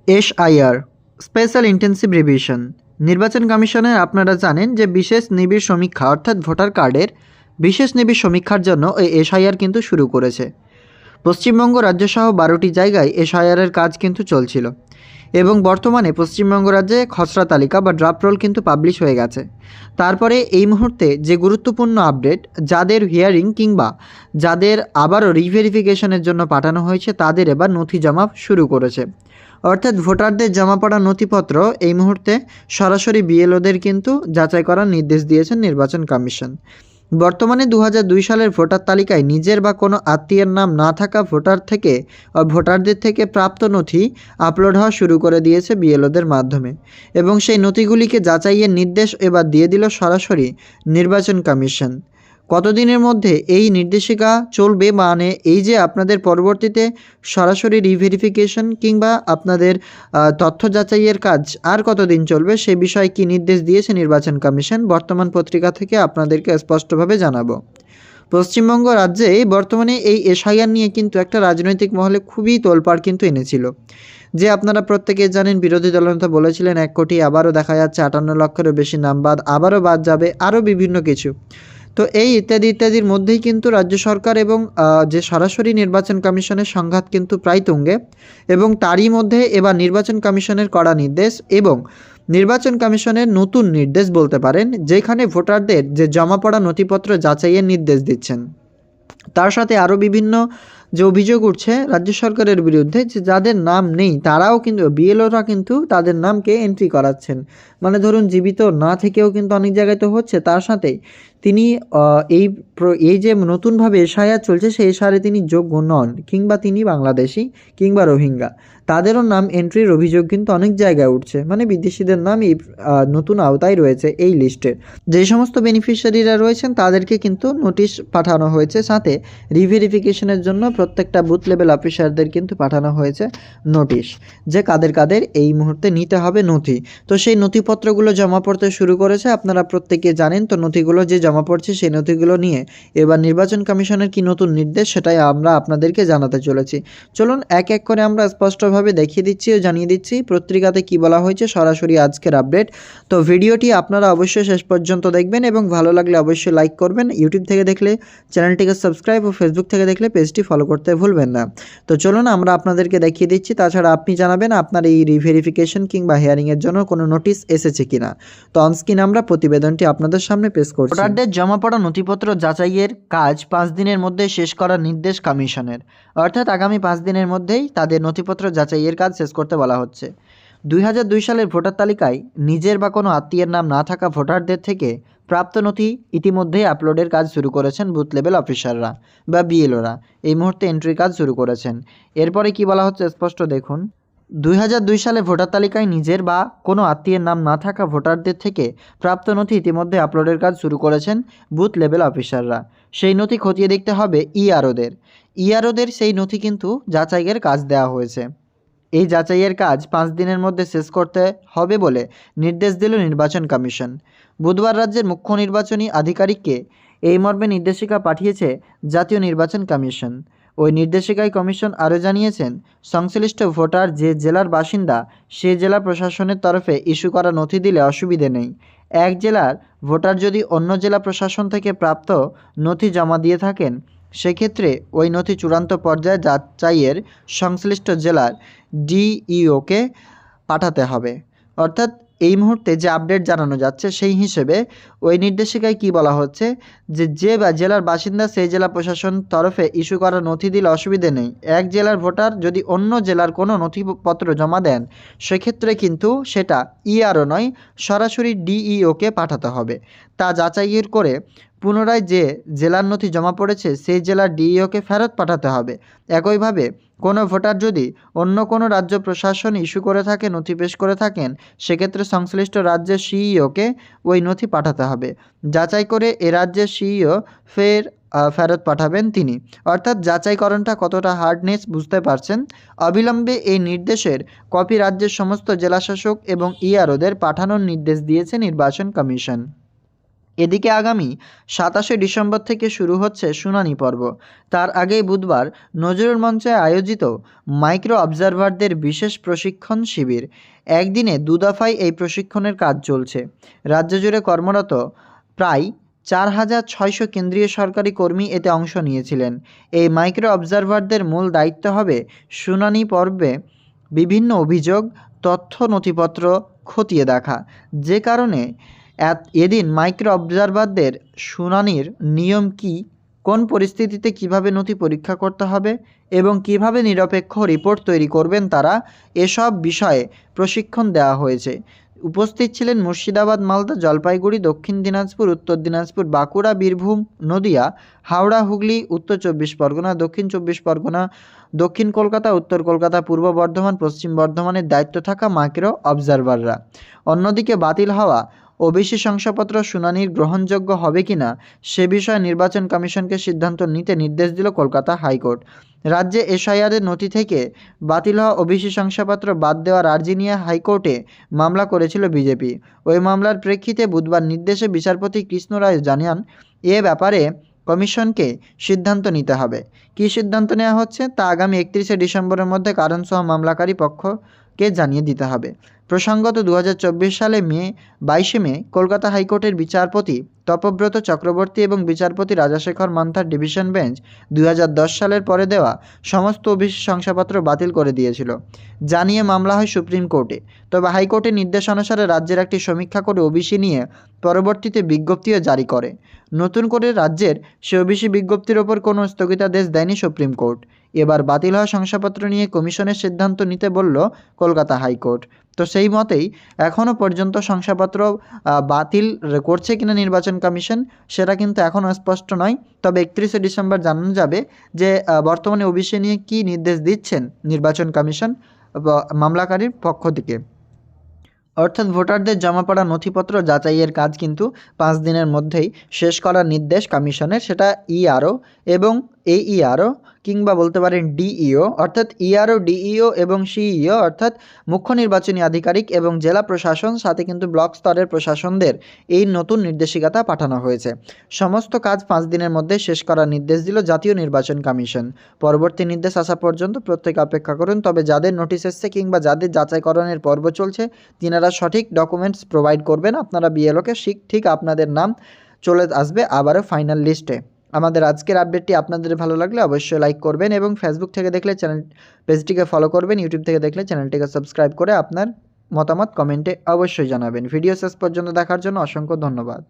SIR special intensive revision. নির্বাচন কমিশনের আপনারা জানেন যে বিশেষ নিবিড় সমীক্ষা অর্থাৎ ভোটার কার্ডের বিশেষ নিবিড় সমীক্ষার জন্য এই এসআইআর কিন্তু শুরু করেছে। পশ্চিমবঙ্গ রাজ্যসহ 12টি জায়গায় এসআইআরের কাজ কিন্তু চলছিল এবং বর্তমানে পশ্চিমবঙ্গ রাজ্যে খসড়া তালিকা বা ড্রাফট রোল কিন্তু পাবলিশ হয়ে গেছে। তারপরে এই মুহূর্তে যে গুরুত্বপূর্ণ আপডেট, যাদের হিয়ারিং কিংবা যাদের আবারও রিভেরিফিকেশনের জন্য পাঠানো হয়েছে তাদের এবার নথি জমা শুরু করেছে। অর্থাৎ ভোটারদের জমা পড়া নথিপত্র এই মুহূর্তে সরাসরি বিএলওদের কিন্তু যাচাই করার নির্দেশ দিয়েছেন নির্বাচন কমিশন। বর্তমানে 2002 সালের ভোটার তালিকায় নিজের বা কোনো আত্মীয়ের নাম না থাকা ভোটারদের থেকে প্রাপ্ত নথি আপলোড হওয়া শুরু করে দিয়েছে বিএলওদের মাধ্যমে এবং সেই নথিগুলিকে যাচাইয়ের নির্দেশ এবার দিয়ে দিল সরাসরি নির্বাচন কমিশন। কতদিনের মধ্যে এই নির্দেশিকা চলবে, মানে এই যে আপনাদের পরবর্তীতে সরাসরি রিভেরিফিকেশন কিংবা আপনাদের তথ্য যাচাইয়ের কাজ আর কতদিন চলবে সে বিষয়ে কি নির্দেশ দিয়েছে নির্বাচন কমিশন, বর্তমান পত্রিকা থেকে আপনাদেরকে স্পষ্টভাবে জানাবো। পশ্চিমবঙ্গ রাজ্যে বর্তমানে এই এসআইআর নিয়ে কিন্তু একটা রাজনৈতিক মহলে খুবই তোলপাড় কিন্তু এনেছিল। যে আপনারা প্রত্যেকে জানেন বিরোধী দলনেতা বলেছিলেন 1 কোটি, আবারও দেখা যাচ্ছে 58 লক্ষেরও বেশি নাম আবারও বাদ যাবে, আরও বিভিন্ন কিছু। তো এই ইত্যাদির মধ্যেই কিন্তু রাজ্য সরকার এবং যে সরাসরি নির্বাচন কমিশনের সংঘাত কিন্তু প্রায় তুঙ্গে এবং তারই মধ্যে এবার নির্বাচন কমিশনের কড়া নির্দেশ এবং নির্বাচন কমিশনের নতুন নির্দেশ বলতে পারেন, যেখানে ভোটারদের যে জমা পড়া নথিপত্র যাচাইয়ের নির্দেশ দিচ্ছেন। তার সাথে আরও বিভিন্ন যে অভিযোগ উঠছে রাজ্য সরকারের বিরুদ্ধে, যে যাদের নাম নেই তারাও কিন্তু বিএলওরা কিন্তু তাদের নামকে এন্ট্রি করাচ্ছেন। মানে ধরুন জীবিত না থেকেও কিন্তু অনেক জায়গায় তো হচ্ছে। তার সাথে তিনি এই যে নতুনভাবে এসআইআর চলছে সেই এসআইআরে তিনি যোগ্য নন কিংবা তিনি বাংলাদেশি কিংবা রোহিঙ্গা, তাদেরও নাম এন্ট্রির অভিযোগ কিন্তু অনেক জায়গায় উঠছে। মানে বিদেশিদের নাম এই নতুন আওতায় রয়েছে এই লিস্টের। যে সমস্ত বেনিফিশিয়ারিরা রয়েছেন তাদেরকে কিন্তু নোটিশ পাঠানো হয়েছে, সাথে রিভেরিফিকেশনের জন্য প্রত্যেকটা বুথ লেভেল অফিসারদের কিন্তু পাঠানো হয়েছে নোটিশ, যে কাদের এই মুহূর্তে নিতে হবে নথি। তো সেই নথিপত্রগুলো জমা পড়তে শুরু করেছে, আপনারা প্রত্যেকে জানেন। তো নথিগুলো যে জমা পড়ছে সেই নথিগুলো নিয়ে এবার নির্বাচন কমিশনের কি নতুন নির্দেশ সেটাই আমরা আপনাদেরকে জানাতে চলেছি। চলুন এক এক করে আমরা স্পষ্টভাবে দেখিয়ে দিচ্ছি ও জানিয়ে দিচ্ছি পত্রিকাতে কি বলা হয়েছে, সরাসরি আজকের আপডেট। তো ভিডিওটি আপনারা অবশ্যই শেষ পর্যন্ত দেখবেন এবং ভালো লাগলে অবশ্যই লাইক করবেন। ইউটিউব থেকে দেখলে চ্যানেলটিকে সাবস্ক্রাইব ও ফেসবুক থেকে দেখলে পেজটি ফলো করতে ভুলবেন না। তো চলুন আমরা আপনাদেরকে দেখিয়ে দিচ্ছি। তাছাড়া আপনি জানাবেন আপনার এই রিভেরিফিকেশন কিংবা হিয়ারিংয়ের জন্য কোনো নোটিশ এসেছে কিনা। তো অনস্ক্রিন আমরা প্রতিবেদনটি আপনাদের সামনে পেশ করছি। ভোটারদের জমা পড়া নথিপত্র যাচাইয়ের কাজ 5 দিনের মধ্যে শেষ করার নির্দেশ কমিশনের। অর্থাৎ আগামী 5 দিনের মধ্যেই তাদের নথিপত্র যাচাইয়ের কাজ শেষ করতে বলা হচ্ছে। 2002 সালের ভোটার তালিকায় নিজের বা কোনো আত্মীয়ের নাম না থাকা ভোটারদের থেকে প্রাপ্ত নথি ইতিমধ্যেই আপলোডের কাজ শুরু করেছেন বুথ লেভেল অফিসাররা বা বিএলওরা। এই মুহূর্তে এন্ট্রির কাজ শুরু করেছেন। এরপরে কি বলা হচ্ছে স্পষ্ট দেখুন। 2002 সালে ভোটার তালিকায় নিজের বা কোনো আত্মীয়ের নাম না থাকা ভোটারদের থেকে প্রাপ্ত নথি ইতিমধ্যে আপলোডের কাজ শুরু করেছেন বুথ লেভেল অফিসাররা। সেই নথি খতিয়ে দেখতে হবে ইআরওদের সেই নথি কিন্তু যাচাইয়ের কাজ দেওয়া হয়েছে। এই যাচাইয়ের কাজ 5 দিনের মধ্যে শেষ করতে হবে বলে নির্দেশ দিল নির্বাচন কমিশন। বুধবার রাজ্যের মুখ্য নির্বাচনী আধিকারিককে এই মর্মে নির্দেশিকা পাঠিয়েছে জাতীয় নির্বাচন কমিশন। ওই নির্দেশিকায় কমিশন আরও জানিয়েছেন, সংশ্লিষ্ট ভোটার যে জেলার বাসিন্দা সে জেলা প্রশাসনের তরফে ইস্যু করা নথি দিলে অসুবিধে নেই। এক জেলার ভোটার যদি অন্য জেলা প্রশাসন থেকে প্রাপ্ত নথি জমা দিয়ে থাকেন সেক্ষেত্রে ওই নথি চূড়ান্ত পর্যায়ে যাচাইয়ের সংশ্লিষ্ট জেলার ডিইওকে পাঠাতে হবে। অর্থাৎ এই মুহূর্তে যে আপডেট জানানো যাচ্ছে সেই হিসেবে ওই নির্দেশিকায় কি বলা হচ্ছে, যে জেলার বাসিন্দা সেই জেলা প্রশাসন তরফে ইস্যু করা নথি দিলে অসুবিধে নেই। এক জেলার ভোটার যদি অন্য জেলার কোনো নথিপত্র জমা দেন সেক্ষেত্রে কিন্তু সেটা ইআরও নয়, সরাসরি ডিইওকে পাঠাতে হবে। তা যাচাইয়ের করে পুনরায় যে জেলার নথি জমা পড়েছে সেই জেলার ডিইওকে ফেরত পাঠাতে হবে। একইভাবে কোনো ভোটার যদি অন্য কোনো রাজ্য প্রশাসন ইস্যু করে থাকে, নথি পেশ করে থাকেন, সেক্ষেত্রে সংশ্লিষ্ট রাজ্যের সিইওকে ওই নথি পাঠাতে হবে। যাচাই করে এ রাজ্যের সিইও ফেরত পাঠাবেন তিনি। অর্থাৎ যাচাইকরণটা কতটা হার্ডনেস বুঝতে পারছেন। অবিলম্বে এই নির্দেশের কপি রাজ্যের সমস্ত জেলাশাসক এবং ইআরওদের পাঠানোর নির্দেশ দিয়েছে নির্বাচন কমিশন। এদিকে আগামী 27শে ডিসেম্বর থেকে শুরু হচ্ছে শুনানি পর্ব। তার আগেই বুধবার নজরুল মঞ্চে আয়োজিত মাইক্রো অবজারভারদের বিশেষ প্রশিক্ষণ শিবির। একদিনে দুদফায় এই প্রশিক্ষণের কাজ চলছে। রাজ্য জুড়ে কর্মরত প্রায় 4,600 কেন্দ্রীয় সরকারি কর্মী এতে অংশ নিয়েছিলেন। এই মাইক্রো অবজারভারদের মূল দায়িত্ব হবে শুনানি পর্বে বিভিন্ন অভিযোগ, তথ্য, নথিপত্র খতিয়ে দেখা। যে কারণে এদিন মাইক্রো অবজারভারদের শুনানির নিয়ম কী, কোন পরিস্থিতিতে কিভাবে নথি পরীক্ষা করতে হবে এবং কিভাবে নিরপেক্ষ রিপোর্ট তৈরি করবেন তারা, এসব বিষয়ে প্রশিক্ষণ দেওয়া হয়েছে। উপস্থিত ছিলেন মুর্শিদাবাদ, মালদা, জলপাইগুড়ি, দক্ষিণ দিনাজপুর, উত্তর দিনাজপুর, বাঁকুড়া, বীরভূম, নদিয়া, হাওড়া, হুগলি, উত্তর 24 পরগনা, দক্ষিণ 24 পরগনা, দক্ষিণ কলকাতা, উত্তর কলকাতা, পূর্ব বর্ধমান, পশ্চিম বর্ধমানের দায়িত্ব থাকা মাইক্রো অবজারভাররা। অন্যদিকে বাতিল হওয়া ওবিসি শংসাপত্র শুনানির গ্রহণযোগ্য হবে কিনা সে বিষয়ে নির্বাচন কমিশনকে সিদ্ধান্ত নিতে নির্দেশ দিল কলকাতা হাইকোর্ট। রাজ্যে এসআইআরের নথি থেকে বাতিল হওয়া ওবিসি শংসাপত্র বাদ দেওয়ার আর্জি নিয়ে হাইকোর্টে মামলা করেছিল বিজেপি। ওই মামলার প্রেক্ষিতে বুধবার নির্দেশে বিচারপতি কৃষ্ণ রায় জানান, এ ব্যাপারে কমিশনকে সিদ্ধান্ত নিতে হবে। কী সিদ্ধান্ত নেওয়া হচ্ছে তা আগামী 31শে ডিসেম্বরের মধ্যে কারণসহ মামলাকারী পক্ষকে জানিয়ে দিতে হবে। প্রসঙ্গত 2024 সালে 22শে মে কলকাতা হাইকোর্টের বিচারপতি তপব্রত চক্রবর্তী এবং বিচারপতি রাজাশেখর মান্থার ডিভিশন বেঞ্চ 2010 সালের পরে দেওয়া সমস্ত ওবিসি শংসাপত্র বাতিল করে দিয়েছিল। জানিয়ে মামলা হয় সুপ্রিম কোর্টে। তবে হাইকোর্টের নির্দেশ অনুসারে রাজ্যের একটি সমীক্ষা করে ওবিসি নিয়ে পরবর্তীতে বিজ্ঞপ্তিও জারি করে। নতুন করে রাজ্যের সে ওবিসি বিজ্ঞপ্তির ওপর কোনো স্থগিতাদেশ দেয়নি সুপ্রিম কোর্ট। এবার বাতিল হওয়া শংসাপত্র নিয়ে কমিশনের সিদ্ধান্ত নিতে বলল কলকাতা হাইকোর্ট। তো সেই মতেই এখনও পর্যন্ত শংসাপত্র বাতিল করছে কিনা নির্বাচন কমিশন সেটা কিন্তু এখনও স্পষ্ট নয়। তবে 31শে ডিসেম্বর জানানো যাবে যে বর্তমানে ওবিসি নিয়ে কী নির্দেশ দিচ্ছেন নির্বাচন কমিশন মামলাকারীর পক্ষ থেকে। অর্থাৎ ভোটারদের জমা পড়া নথিপত্র যাচাইয়ের কাজ কিন্তু 5 দিনের মধ্যেই শেষ করার নির্দেশ কমিশনের। সেটা ইআরও এবং এইআরও কিংবা বলতে পারেন ডিইও, অর্থাৎ ইআরও, ডিইও এবং সিইও অর্থাৎ মুখ্য নির্বাচনী আধিকারিক এবং জেলা প্রশাসন, সাথে কিন্তু ব্লক স্তরের প্রশাসনদের এই নতুন নির্দেশিকা পাঠানো হয়েছে। সমস্ত কাজ 5 দিনের মধ্যে শেষ করার নির্দেশ দিল জাতীয় নির্বাচন কমিশন। পরবর্তী নির্দেশ আসা পর্যন্ত প্রত্যেকে অপেক্ষা করুন। তবে যাদের নোটিশ এসছে কিংবা যাদের যাচাইকরণের পর্ব চলছে তিনারা সঠিক ডকুমেন্টস প্রোভাইড করবেন। আপনারা বিএলওকে ঠিক আপনাদের নাম চলে আসবে আবারও ফাইনাল লিস্টে। আমাদের আজকের আপডেটটি আপনাদের ভালো লাগলে অবশ্যই লাইক করবেন এবং ফেসবুক থেকে দেখলে পেজটিকে ফলো করবেন, ইউটিউব থেকে দেখলে চ্যানেলটিকে সাবস্ক্রাইব করে আপনার মতামত কমেন্টে অবশ্যই জানাবেন। ভিডিও শেষ পর্যন্ত দেখার জন্য অসংখ্য ধন্যবাদ।